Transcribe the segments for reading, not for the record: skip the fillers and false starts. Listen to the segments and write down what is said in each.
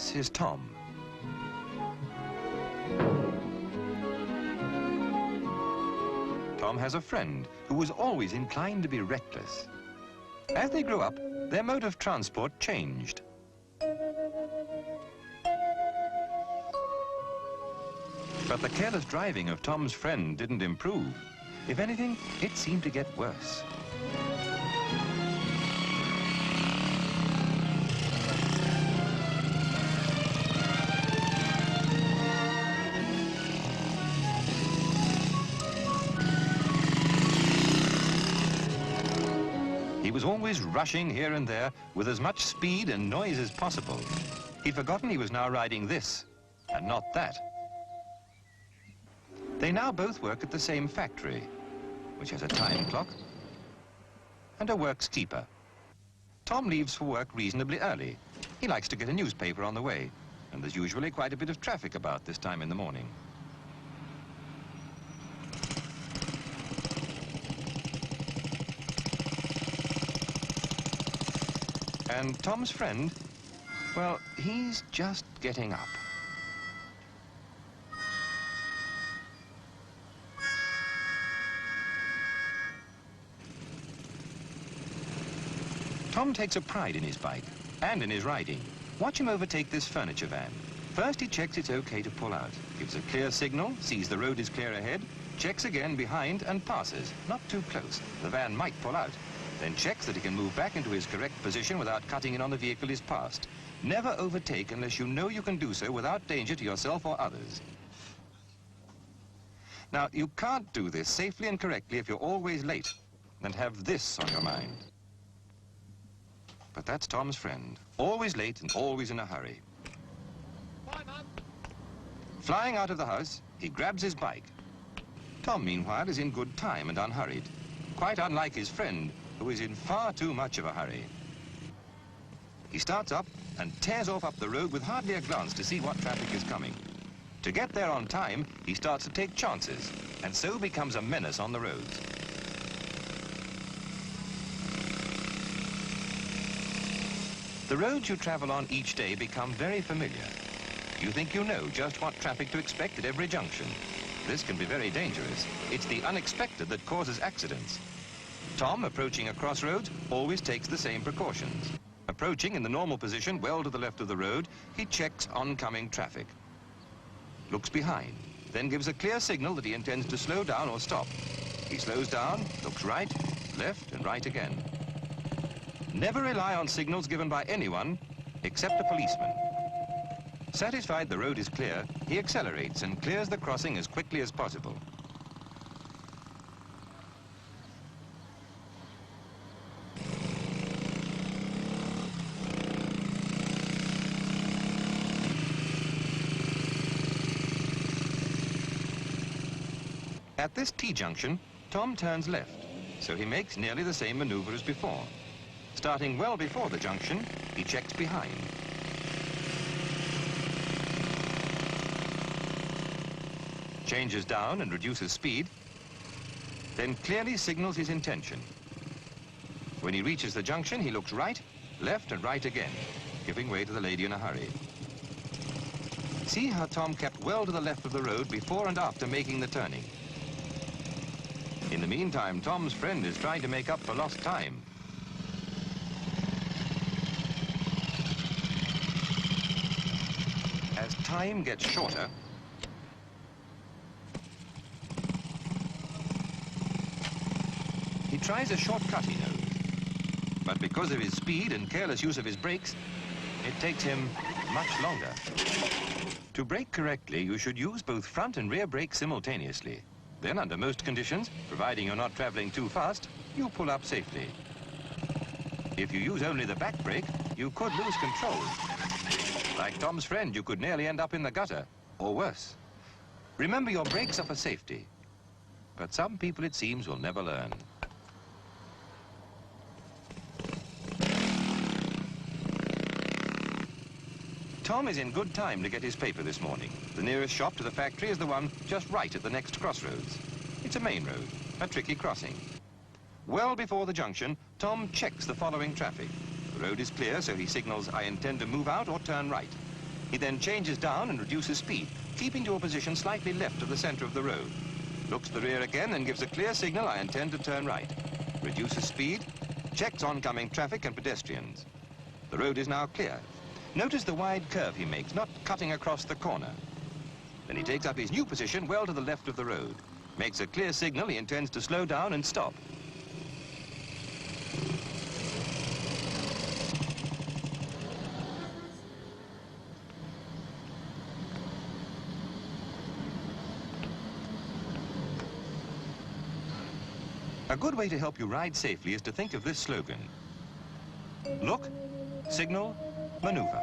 This is Tom. Tom has a friend who was always inclined to be reckless. As they grew up, their mode of transport changed. But the careless driving of Tom's friend didn't improve. If anything, it seemed to get worse. He was always rushing here and there with as much speed and noise as possible. He'd forgotten he was now riding this and not that. They now both work at the same factory, which has a time clock and a works keeper. Tom leaves for work reasonably early. He likes to get a newspaper on the way, and there's usually quite a bit of traffic about this time in the morning. And Tom's friend, well, he's just getting up. Tom takes a pride in his bike and in his riding. Watch him overtake this furniture van. First he checks it's okay to pull out, gives a clear signal, sees the road is clear ahead, checks again behind and passes, not too close. The van might pull out. Then checks that he can move back into his correct position without cutting in on the vehicle he's passed. Never overtake unless you know you can do so without danger to yourself or others. Now, you can't do this safely and correctly if you're always late and have this on your mind. But that's Tom's friend, always late and always in a hurry. Bye, Mum. Flying out of the house, he grabs his bike. Tom, meanwhile, is in good time and unhurried, quite unlike his friend, who is in far too much of a hurry. He starts up and tears off up the road with hardly a glance to see what traffic is coming. To get there on time, he starts to take chances, and so becomes a menace on the roads. The roads you travel on each day become very familiar. You think you know just what traffic to expect at every junction. This can be very dangerous. It's the unexpected that causes accidents. Tom, approaching a crossroads, always takes the same precautions. Approaching in the normal position, well to the left of the road, he checks oncoming traffic. Looks behind, then gives a clear signal that he intends to slow down or stop. He slows down, looks right, left, and right again. Never rely on signals given by anyone except a policeman. Satisfied the road is clear, he accelerates and clears the crossing as quickly as possible. At this T-junction, Tom turns left, so he makes nearly the same maneuver as before. Starting well before the junction, he checks behind. Changes down and reduces speed, then clearly signals his intention. When he reaches the junction, he looks right, left and right again, giving way to the lady in a hurry. See how Tom kept well to the left of the road before and after making the turning. In the meantime, Tom's friend is trying to make up for lost time. As time gets shorter, he tries a shortcut he knows. But because of his speed and careless use of his brakes, it takes him much longer. To brake correctly, you should use both front and rear brakes simultaneously. Then, under most conditions, providing you're not traveling too fast, you pull up safely. If you use only the back brake, you could lose control. Like Tom's friend, you could nearly end up in the gutter, or worse. Remember, your brakes are for safety. But some people, it seems, will never learn. Tom is in good time to get his paper this morning. The nearest shop to the factory is the one just right at the next crossroads. It's a main road, a tricky crossing. Well before the junction, Tom checks the following traffic. The road is clear, so he signals, "I intend to move out or turn right." He then changes down and reduces speed, keeping to a position slightly left of the center of the road. Looks to the rear again and gives a clear signal, I intend to turn right. Reduces speed, checks oncoming traffic and pedestrians. The road is now clear. Notice the wide curve he makes, not cutting across the corner. Then he takes up his new position well to the left of the road. Makes a clear signal he intends to slow down and stop. A good way to help you ride safely is to think of this slogan. Look, signal, maneuver.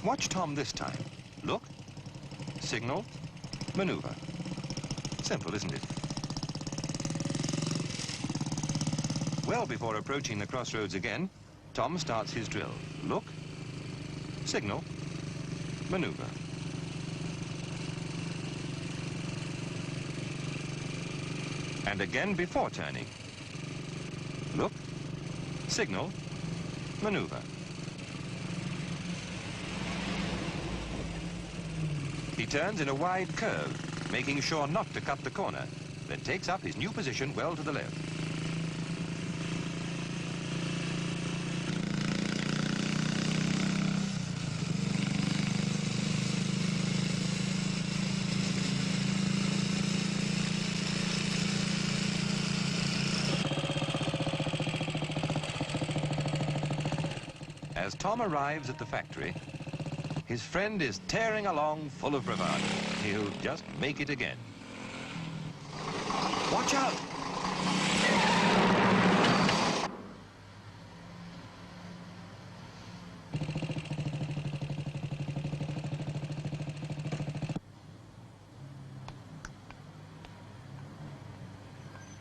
Watch Tom this time. Look, signal, maneuver. Simple, isn't it? Well before approaching the crossroads again, Tom starts his drill. Look, signal, maneuver. And again before turning. Look, signal, maneuver. He turns in a wide curve, making sure not to cut the corner, then takes up his new position well to the left. As Tom arrives at the factory, his friend is tearing along full of bravado. He'll just make it again. Watch out!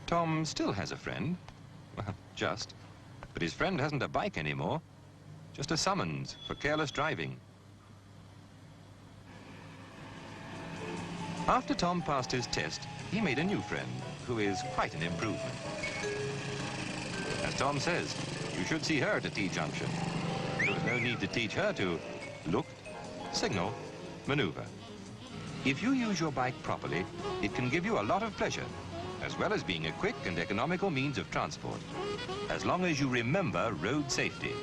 Tom still has a friend. Well, just. But his friend hasn't a bike anymore. Just a summons for careless driving. After Tom passed his test, he made a new friend, who is quite an improvement. As Tom says, you should see her at a T-junction. There was no need to teach her to look, signal, maneuver. If you use your bike properly, it can give you a lot of pleasure, as well as being a quick and economical means of transport, as long as you remember road safety.